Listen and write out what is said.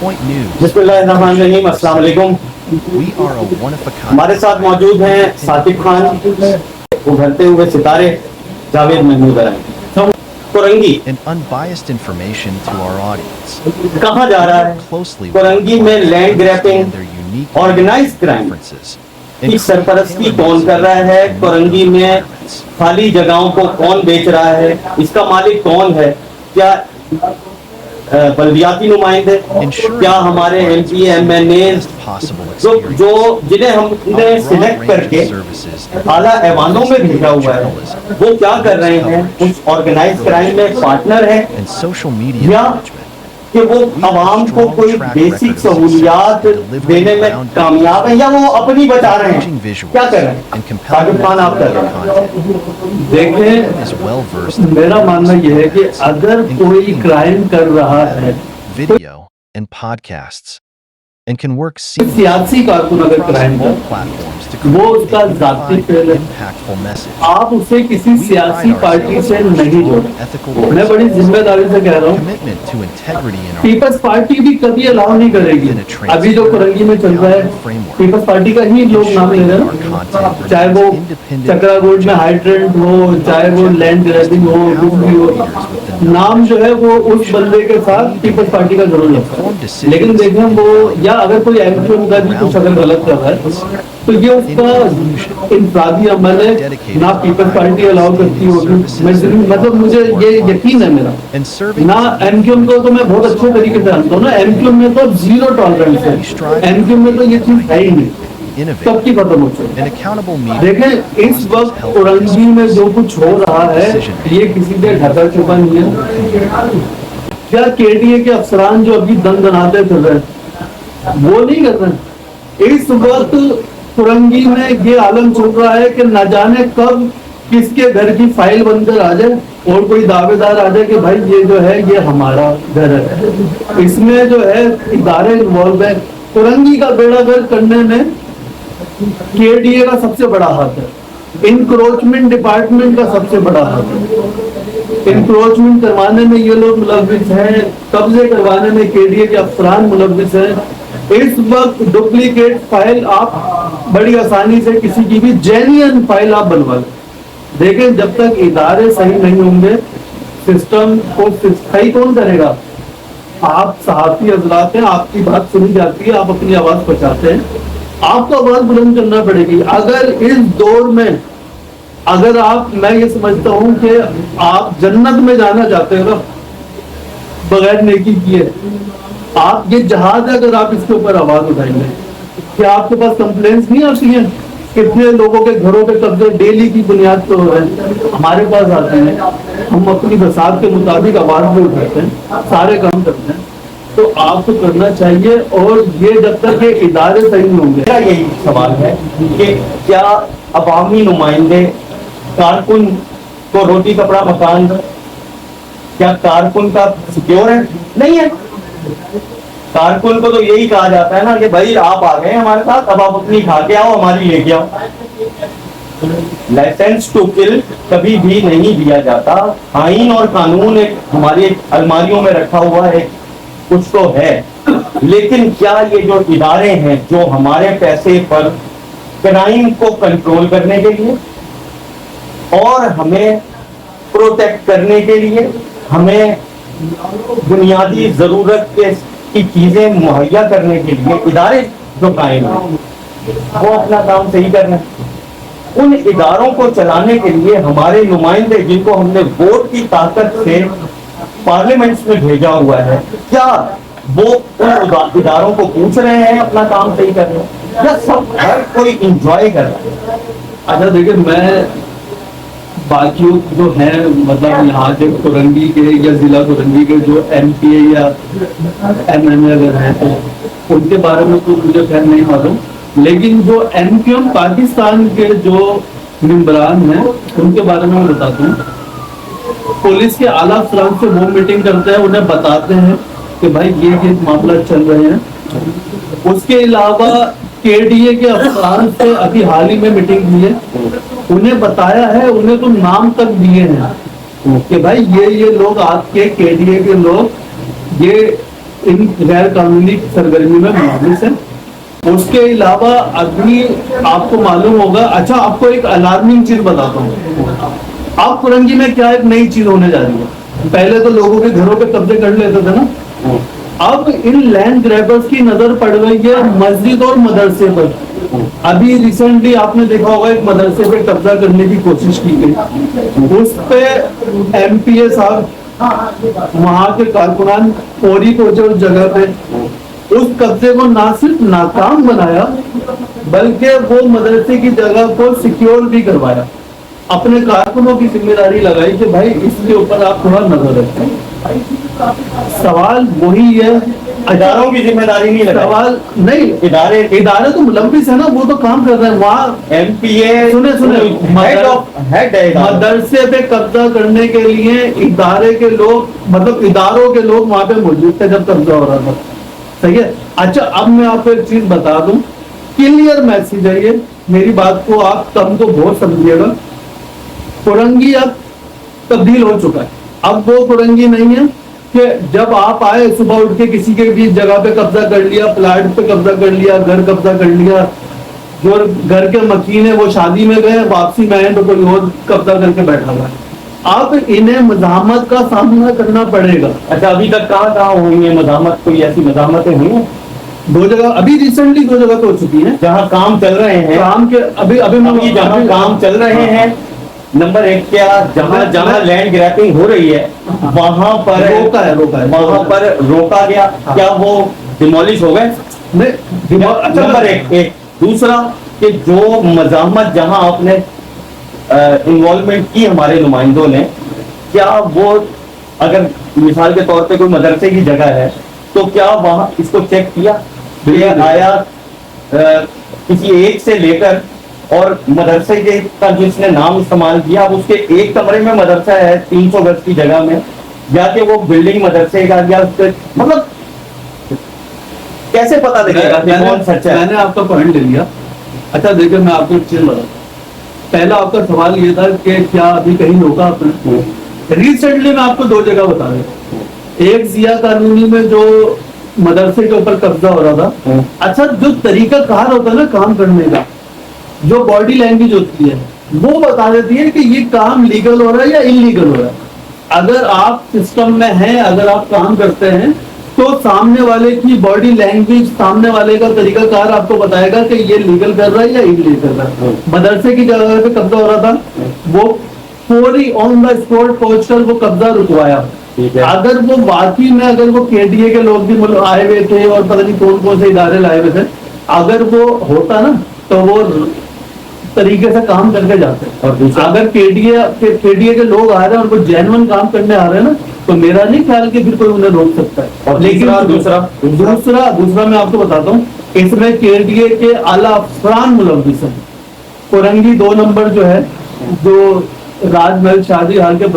बिस्मिल्लाहिर्रहमानिर्रहीम, अस्सलाम वालेकुम। हमारे साथ मौजूद हैं साकिब खान, उभरते हुए सितारे जावेद महमूद हैं। कोरंगी कहाँ जा रहा है? कोरंगी में लैंड ग्रैपिंग, ऑर्गेनाइज्ड क्राइम की सरपरस्ती कौन कर रहा है? कोरंगी में खाली जगहों को कौन बेच रहा है? इसका मालिक कौन है? क्या बल्दियाती नुमाइंदे, क्या हमारे MP MNA जो जिन्हें हमने सिलेक्ट करके आला ऐवानों में भेजा हुआ है, वो क्या कर रहे हैं? उस ऑर्गेनाइज क्राइम में पार्टनर है या कि वो आवाम को कोई बेसिक सहूलियात देने में कामयाब है या वो अपनी बचा रहे हैं? क्या कर रहे हैं? साकिब खान, आप कर रहे हैं। देखें, मेरा मानना यह है कि अगर कोई क्राइम कर रहा है, सियासी कारकुन अगर क्राइम कर, वो उसका जाती फेल है। आप उसे किसी सियासी पार्टी से नहीं जोड़ें। मैं बड़ी जिम्मेदारी से कह रहा हूँ, पीपल्स पार्टी भी कभी अलाउ नहीं करेगी। अभी जो कोरंगी में चल रहा है, पीपल्स पार्टी का ही लोग नाम ले रहे हैं, चाहे वो चक्रागोड में हाइड्रेंट हो, चाहे वो लैंड ग्रैबिंग हो, कुछ भी हो, नाम जो है वो उस बंदे के साथ पीपल्स पार्टी का जरूर लगता है। लेकिन देखें, वो या अगर कोई MQM का भी कुछ अगर गलत कर रहा है तो ये उसका इंफरादी अमल है, ना पीपल्स पार्टी अलाउ करती होगी। मतलब मुझे ये यकीन है मेरा, ना MQM को तो मैं बहुत अच्छे तरीके से जानता हूँ ना, MQM में तो जीरो टॉलरेंस है, MQM में तो ये चीज है ही नहीं, तब की खत्म हो चुकी। देखें, इस वक्त कोरंगी में जो कुछ हो रहा है ये किसी से ढका छुपा नहीं है। क्या KDA के अफसरान जो अभी दंदनाते चल रहे हैं वो नहीं कर रहे? इस वक्त कोरंगी में ये आलम चल रहा है कि न जाने कब किसके घर की फाइल बनकर आ जाए और कोई दावेदार आ जाए कि भाई ये जो है ये हमारा घर है। इसमें जो है इदारे इन्वॉल्व है। कोरंगी का बेड़ा गर्क करने में KDA का सबसे बड़ा हाथ है, इंक्रोचमेंट डिपार्टमेंट का सबसे बड़ा हाथ है। इंक्रोचमेंट करवाने में ये लोग मुलव्विस हैं, कब्जे करवाने में KDA के अफसरान मुलव्विस हैं। इस वक्त डुप्लीकेट फाइल आप बड़ी आसानी से किसी की भी जेन्युइन फाइल आप बनवा लें। देखें, जब तक इदारे सही नहीं होंगे, सिस्टम को सही कौन करेगा? आप सहाफी हजरात हैं, आपकी बात सुनी जाती है, आप अपनी आवाज पहुंचाते हैं, आपको आवाज बुलंद करना पड़ेगी। अगर इस दौर में अगर आप, मैं ये समझता हूं कि आप जन्नत में जाना चाहते हो ना बगैर नेकी किए, आप ये जहाज है, अगर आप इसके ऊपर आवाज उठाएंगे, क्या आपके पास कंप्लेंट्स नहीं आती हैं? कितने लोगों के घरों पे कब्जे डेली की बुनियाद पर हो रहे हैं, हमारे पास आते हैं, हम अपनी बसात के मुताबिक आवाज भी उठाते हैं, सारे काम करते हैं। तो आपको करना चाहिए, और ये जब तक ये इदारे सही नहीं होंगे। मेरा यही सवाल है कि क्या अवामी नुमाइंदे कारकुन को रोटी कपड़ा मकान, क्या कारकुन का सिक्योर है? नहीं है। कारकुन को तो यही कहा जाता है ना कि भाई आप आ गए हमारे साथ, अब आप अपनी खा के आओ, हमारी लेके आओ। लाइसेंस टू किल कभी भी नहीं दिया जाता। आईन और कानून एक हमारी अलमारियों में रखा हुआ है, कुछ तो है, लेकिन क्या ये जो इदारे हैं जो हमारे पैसे पर क्राइम को कंट्रोल करने के लिए और हमें प्रोटेक्ट करने के लिए, हमें बुनियादी जरूरत की चीजें मुहैया करने के लिए इदारे जो कायम हैं, वो अपना काम सही कर रहे हैं। उन इदारों को चलाने के लिए हमारे नुमाइंदे, जिनको हमने वोट की ताकत से पार्लियामेंट्स में भेजा हुआ है, क्या वो उन इदारों को पूछ रहे हैं अपना काम सही कर रहे हैं या सब हर कोई इंजॉय कर रहा है? अच्छा, देखिए, मैं बाकियों जो हैं, मतलब यहाँ के कोरंगी के या जिला कोरंगी के जो MPA या MNA अगर हैं तो उनके बारे में तो मुझे खैर नहीं मालूम, लेकिन जो MQM पाकिस्तान के जो मेंबरान हैं उनके बारे में मैं बताता हूँ। पुलिस के आला अफसरान से वो मीटिंग करते हैं, उन्हें बताते हैं कि भाई ये मामला चल रहे हैं। उसके अलावा KDA के अफसरान से अभी हाल ही में मीटिंग की है, उन्हें बताया है, उन्हें तो नाम तक दिए हैं कि भाई ये लोग आपके KDA के लोग ये इन गैर कानूनी सरगर्मी में मुलविस है। उसके अलावा अभी आपको मालूम होगा, अच्छा आपको एक अलार्मिंग चीज बताता हूँ, आप कुरंगी में क्या एक नई चीज होने जा रही है। पहले तो लोगों के घरों पे कब्जे कर लेते थे ना, अब इन लैंड ग्रैबर्स की नजर पड़ गई है मस्जिद और मदरसे पर। अभी रिसेंटली आपने देखा होगा एक मदरसे पे कब्जा करने की कोशिश की गई, उस पे एमपीए साहब वहां के कारकुनान फौरी पहुंचे उस जगह पे, उस कब्जे को ना सिर्फ नाकाम बनाया बल्कि वो मदरसे की जगह को सिक्योर भी करवाया। अपने कारकुनों की जिम्मेदारी लगाई कि भाई इसके ऊपर आप थोड़ा नजर रखें। सवाल वही है, इदारों की जिम्मेदारी नहीं लगाई। सवाल नहीं, इदारे तो मुलविस है ना, वो तो काम कर रहे हैं वहाँ। एमपीए सुने हेड है मदरसे पे कब्जा करने के लिए इदारे के लोग, मतलब इदारों के लोग वहां पे मौजूद थे जब कब्जा हो रहा था। सही है। अच्छा अब मैं आपको एक चीज बता दूं, क्लियर मैसेज है ये, मेरी बात को आप कम तो बहुत समझिएगा। कुरंगी अब तब्दील हो चुका है। अब वो कुरंगी नहीं है कि जब आप आए सुबह उठ के किसी के भी जगह पे कब्जा कर लिया, प्लाट पे कब्जा कर लिया, घर कब्जा कर लिया, जो घर के मकीन है वो शादी में गए, वापसी में आए तो कोई और कब्जा करके बैठा हुआ है। अब इन्हें मज़ाहमत का सामना करना पड़ेगा। अच्छा अभी तक कहाँ हुई है मज़ाहमत? कोई ऐसी मज़ाहमतें हुई हैं? दो जगह, अभी रिसेंटली दो जगह तो हो चुकी है जहाँ काम चल रहे हैं। काम के अभी जहाँ काम चल रहे हैं, नंबर एक, क्या जहाँ लैंड ग्रैपिंग हो रही है वहां पर रोका है वहां पर रोका गया? क्या वो डिमोलिश हो गए? नहीं, नंबर एक। दूसरा कि जो मज़ाहमत जहां आपने इन्वॉल्वमेंट की हमारे नुमाइंदों ने, क्या वो अगर मिसाल के तौर पे कोई मदरसे की जगह है तो क्या वहां इसको चेक किया? आया किसी एक से लेकर और मदरसे के का जिसने नाम इस्तेमाल किया, अब उसके एक कमरे में मदरसा है 300 गज की जगह में, जाके वो बिल्डिंग मदरसे का, या उसके मतलब कैसे पता लगेगा कि कौन सच्चा है? मैंने आपका पॉइंट ले लिया। अच्छा देखिए मैं आपको एक चीज बताता, पहला आपका सवाल ये था कि क्या अभी कहीं रोका आपने? रिसेंटली मैं आपको दो जगह बता रहा, एक जिया कॉलोनी में जो मदरसे के ऊपर कब्जा हो रहा था। अच्छा जो तरीका कार होता है ना काम करने का, जो बॉडी लैंग्वेज होती है वो बता देती है कि ये काम लीगल हो रहा है या इलीगल हो रहा है। अगर आप सिस्टम में हैं, अगर आप काम करते हैं तो सामने वाले की बॉडी लैंग्वेज, सामने वाले का तरीका कार आपको बताएगा कि ये लीगल कर रहा है या इलीगल कर रहा है। मदरसे की जगह पे कब्जा हो रहा था, वो पूरी ऑन द स्पॉट पहुंचकर वो कब्जा रुकवाया। अगर वो वाकई में, अगर वो केडीए के लोग भी मतलब आए हुए थे और पता नहीं कौन कौन से इदारे लाए हुए थे, अगर वो होता ना तो वो तरीके से काम करके जाते हैं। और अगर केडीए के लोग आ रहे हैं और वो जेन्युइन काम करने आ रहे हैं ना, तो मेरा नहीं ख्याल कि फिर कोई उन्हें रोक सकता है। और लेकिन दूसरा मैं आपको बताता हूँ, इसमें केडीए के आला अफसरान मुलव्विस हैं। कुरंगी 2 नंबर जो है, जो राजमहल शादी हाल के